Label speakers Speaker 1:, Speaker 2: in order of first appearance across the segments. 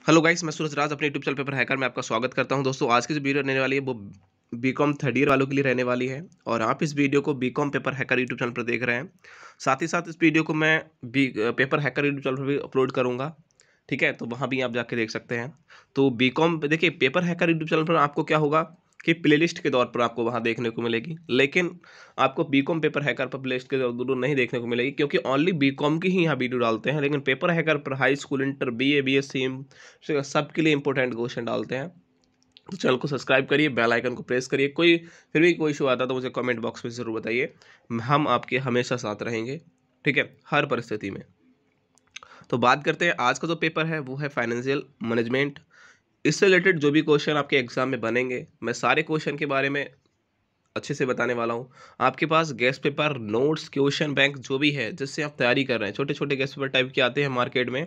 Speaker 1: Hello guys, मैं सूरज राज अपने YouTube channel paper hacker में आपका स्वागत करता हूं। दोस्तों, आज की जो वीडियो रहने वाली है वो बीकॉम थर्ड ईयर वालों के लिए रहने वाली है और आप इस वीडियो को BCom paper hacker YouTube channel पर देख रहे हैं। साथ ही साथ इस वीडियो को मैं पेपर हैकर यूट्यूब चैनल पर भी अपलोड करूंगा। ठीक है, तो वहाँ भी आप जाके देख सकते हैं। तो बीकॉम देखिए, पेपर हैकर यूट्यूब चैनल पर आपको क्या होगा कि प्लेलिस्ट के तौर पर आपको वहाँ देखने को मिलेगी, लेकिन आपको बीकॉम पेपर हैकर पर प्लेलिस्ट के तौर नहीं देखने को मिलेगी, क्योंकि ओनली बीकॉम की ही यहाँ वीडियो डालते हैं। लेकिन पेपर हैकर पर high school, inter, BA, BSc सबके लिए इंपॉर्टेंट क्वेश्चन डालते हैं। तो चैनल को सब्सक्राइब करिए, बेल आइकन को प्रेस करिए। फिर भी कोई इशू आता है तो मुझे कमेंट बॉक्स में ज़रूर बताइए, हम आपके हमेशा साथ रहेंगे। ठीक है, हर परिस्थिति में। तो बात करते हैं, आज का जो पेपर है वो है फाइनेंशियल मैनेजमेंट। इससे रिलेटेड जो भी क्वेश्चन आपके एग्जाम में बनेंगे, मैं सारे क्वेश्चन के बारे में अच्छे से बताने वाला हूँ। आपके पास guess paper, notes, question bank जो भी है जिससे आप तैयारी कर रहे हैं, छोटे छोटे गेस्ट पेपर टाइप के आते हैं मार्केट में,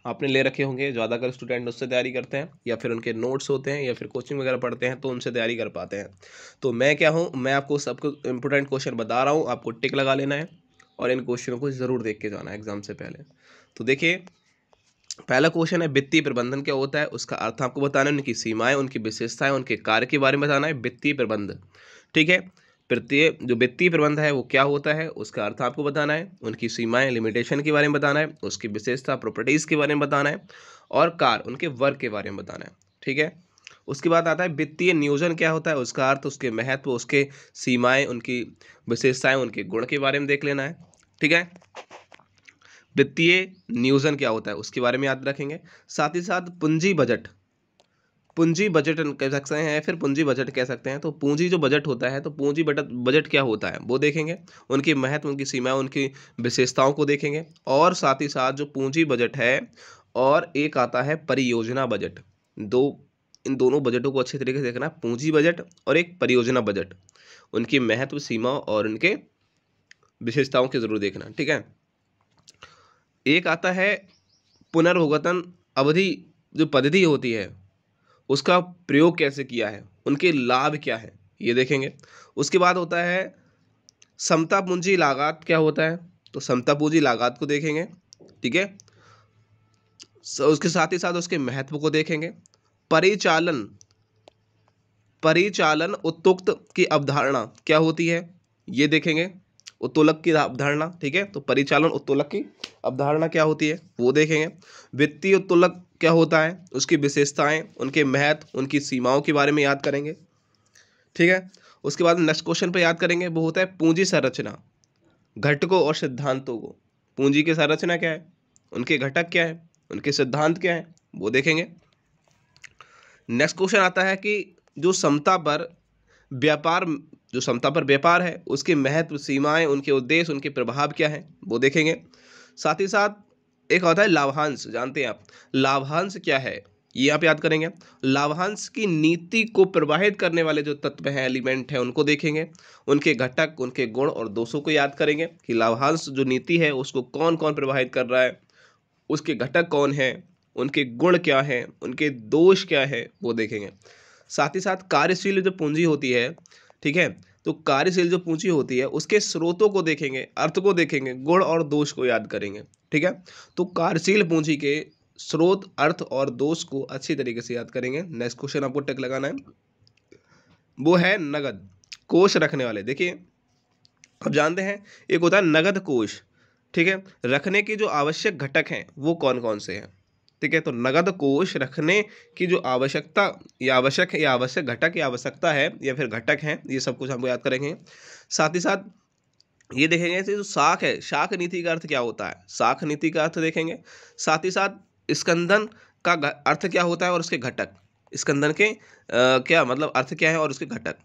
Speaker 1: आपने ले रखे होंगे। ज़्यादातर स्टूडेंट उससे तैयारी करते हैं, या फिर उनके नोट्स होते हैं, या फिर कोचिंग वगैरह पढ़ते हैं तो उनसे तैयारी कर पाते हैं। तो मैं क्या हूँ, मैं आपको सबको इंपॉर्टेंट क्वेश्चन बता रहा हूँ, आपको टिक लगा लेना है और इन क्वेश्चनों को ज़रूर देख के जाना है एग्जाम से पहले। तो देखिए, पहला क्वेश्चन है वित्तीय प्रबंधन क्या होता है, उसका अर्थ आपको बताना है, उनकी सीमाएं, उनकी विशेषताएं, उनके कार्य के बारे में बताना है। वित्तीय प्रबंध, ठीक है। जो वित्तीय प्रबंध है वो क्या होता है, उसका अर्थ आपको बताना है, उनकी सीमाएं, लिमिटेशन के बारे में बताना है, उसकी विशेषता, प्रॉपर्टीज के बारे में बताना है, और कार्य, उनके वर्क के बारे में बताना है। ठीक है। उसके बाद आता है वित्तीय नियोजन क्या होता है, उसका अर्थ, उसके महत्व, उसके सीमाएं, उनकी विशेषताएं, उनके गुण के बारे में देख लेना है। ठीक है। वित्तीय नियोजन क्या होता है उसके बारे में याद रखेंगे। साथ ही साथ पूंजी बजट, पूंजी बजट कह सकते हैं, फिर पूंजी बजट कह सकते हैं। तो पूंजी जो बजट होता है, तो पूंजी बजट बजट क्या होता है वो देखेंगे, उनकी महत्व, उनकी सीमाएं, उनकी विशेषताओं को देखेंगे। और साथ ही साथ जो पूंजी बजट है और एक आता है परियोजना बजट, इन दोनों बजटों को अच्छे तरीके से देखना। पूंजी बजट और एक परियोजना बजट, उनकी महत्व, सीमा और उनके विशेषताओं की जरूर देखना। ठीक है। एक आता है पुनर्भुगतान अवधि, जो पद्धति होती है उसका प्रयोग कैसे किया है, उनके लाभ क्या है, ये देखेंगे। उसके बाद होता है समता पूंजी लागत क्या होता है, तो समता पूंजी लागत को देखेंगे। ठीक है। उसके साथ ही साथ उसके महत्व को देखेंगे। परिचालन, परिचालन उत्तोलन की अवधारणा क्या होती है ये देखेंगे, उत्तोलक की अवधारणा। ठीक है। तो परिचालन उत्तोलक की अवधारणा क्या होती है वो देखेंगे। वित्तीय उत्तोलक क्या होता है, उसकी विशेषताएं, उनके महत्व, उनकी सीमाओं के बारे में याद करेंगे। ठीक है। उसके बाद नेक्स्ट क्वेश्चन पे याद करेंगे, वो होता है पूंजी संरचना, घटकों और सिद्धांतों को। पूंजी की संरचना क्या है, उनके घटक क्या है, उनके सिद्धांत क्या है, वो देखेंगे। नेक्स्ट क्वेश्चन आता है कि जो समता पर व्यापार, जो समता पर व्यापार है उसके महत्व, सीमाएं, उनके उद्देश्य, उनके प्रभाव क्या है वो देखेंगे। साथ ही साथ एक होता है लाभांश, जानते हैं आप लाभांश क्या है, ये आप याद करेंगे। लाभांश की नीति को प्रभावित करने वाले जो तत्व हैं, एलिमेंट हैं, उनको देखेंगे। उनके घटक, उनके गुण और दोषों को याद करेंगे कि लाभांश जो नीति है उसको कौन कौन प्रभावित कर रहा है, उसके घटक कौन है, उनके गुण क्या हैं, उनके दोष क्या है वो देखेंगे। साथ ही साथ कार्यशील जो पूंजी होती है, ठीक है, तो कार्यशील जो पूंजी होती है उसके स्रोतों को देखेंगे, अर्थ को देखेंगे, गुण और दोष को याद करेंगे। ठीक है। तो कार्यशील पूंजी के स्रोत, अर्थ और दोष को अच्छी तरीके से याद करेंगे। नेक्स्ट क्वेश्चन आपको टिक लगाना है, वो है नगद कोष रखने वाले। देखिए, अब जानते हैं एक होता है नगद कोष। ठीक है। रखने के जो आवश्यक घटक हैं वो कौन कौन से हैं। ठीक है। तो नगद कोष रखने की जो आवश्यकता, या आवश्यक है, या आवश्यक घटक, या आवश्यकता है, या फिर घटक हैं, ये सब कुछ हमको याद करेंगे। साथ ही साथ ये देखेंगे जो साख है, शाख नीति का अर्थ क्या होता है, साख नीति का अर्थ देखेंगे। साथ ही साथ स्कंदन का अर्थ क्या होता है और उसके घटक, स्कंदन के क्या मतलब अर्थ क्या है और उसके घटक।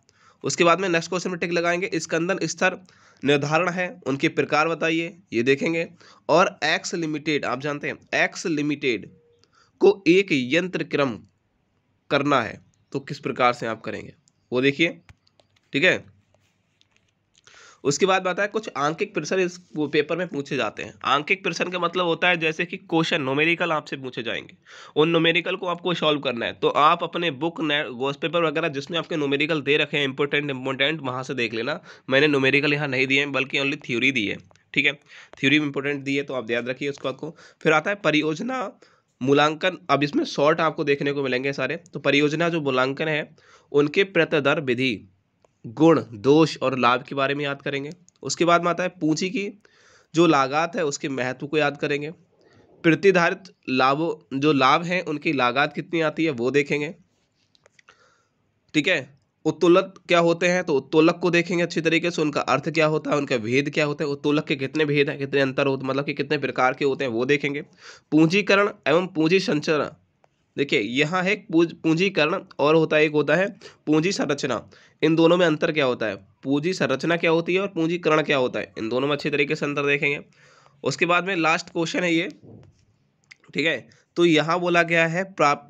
Speaker 1: उसके बाद में नेक्स्ट क्वेश्चन में टिक लगाएंगे, स्कंदन स्तर निर्धारण है, उनके प्रकार बताइए, ये देखेंगे। और एक्स लिमिटेड, आप जानते हैं एक्स लिमिटेड को एक यंत्र क्रम करना है तो किस प्रकार से आप करेंगे वो देखिए। ठीक है। उसके बाद आता है कुछ आंकिक प्रश्न इस वो पेपर में पूछे जाते हैं। आंकिक प्रश्न का मतलब होता है जैसे कि क्वेश्चन न्यूमेरिकल आपसे पूछे जाएंगे, उन न्यूमेरिकल को आपको सॉल्व करना है। तो आप अपने बुक, गोस्ट पेपर वगैरह जिसमें आपके न्यूमेरिकल दे रखे हैं इंपॉर्टेंट वहाँ से देख लेना। मैंने न्यूमेरिकल यहाँ नहीं दिए हैं, बल्कि ओनली थ्योरी दी है। ठीक है। थ्योरी में इंपॉर्टेंट दी है, तो आप याद रखिए उसको आपको। फिर आता है परियोजना मूल्यांकन, अब इसमें शॉर्ट आपको देखने को मिलेंगे सारे। तो परियोजना जो मूल्यांकन है उनके प्रतिदर विधि, गुण, दोष और लाभ के बारे में याद करेंगे। उसके बाद में आता है पूंजी की जो लागत है उसके महत्व को याद करेंगे। प्रतिधारित लाभों, जो लाभ हैं उनकी लागत कितनी आती है वो देखेंगे। ठीक है, उत्तोलक क्या होते हैं तो उत्तोलक को देखेंगे अच्छी तरीके से, उनका अर्थ क्या होता है, उनका भेद क्या होता है, उत्तोलक के कितने भेद हैं, कितने अंतर होते, मतलब कि कितने प्रकार के होते हैं वो देखेंगे। पूंजीकरण एवं पूंजी संचरण, देखिए यहाँ है पूंजीकरण और होता है, एक होता है पूंजी संरचना। इन दोनों में अंतर क्या होता है, पूंजी संरचना क्या होती है और पूंजीकरण क्या होता है, इन दोनों में अच्छे तरीके से अंतर देखेंगे। उसके बाद में लास्ट क्वेश्चन है ये, ठीक है। तो यहाँ बोला गया है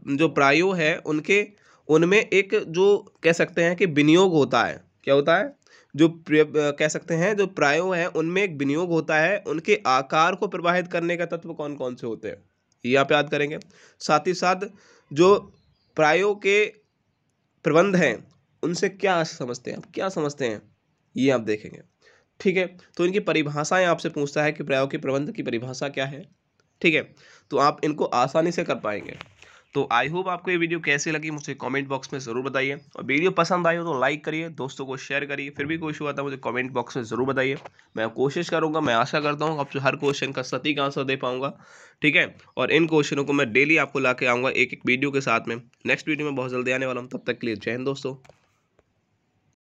Speaker 1: जो प्रायो है उनके, उनमें एक जो कह सकते हैं कि विनियोग होता है, क्या होता है, जो कह सकते हैं जो प्रायो है उनमें एक विनियोग होता है, उनके आकार को प्रभावित करने का तत्व कौन कौन से होते हैं ये आप याद करेंगे। साथ ही साथ जो प्रायो के प्रबंध हैं उनसे क्या समझते हैं, आप क्या समझते हैं ये आप देखेंगे। ठीक है, तो इनकी परिभाषाएं आपसे पूछता है कि प्रायो के प्रबंध की परिभाषा क्या है। ठीक है, तो आप इनको आसानी से कर पाएंगे। तो आई होप आपको ये वीडियो कैसी लगी मुझे कमेंट बॉक्स में ज़रूर बताइए, और वीडियो पसंद आई हो तो लाइक करिए, दोस्तों को शेयर करिए। फिर भी कोई इशू आता है मुझे कमेंट बॉक्स में ज़रूर बताइए, मैं कोशिश करूंगा, मैं आशा करता हूँ आपसे हर क्वेश्चन का सटीक आंसर दे पाऊंगा। ठीक है, और इन क्वेश्चनों को मैं डेली आपको ला के आऊँगा एक एक वीडियो के साथ में। नेक्स्ट वीडियो में बहुत जल्दी आने वाला हूँ, तब तक के लिए जय हिंद दोस्तों।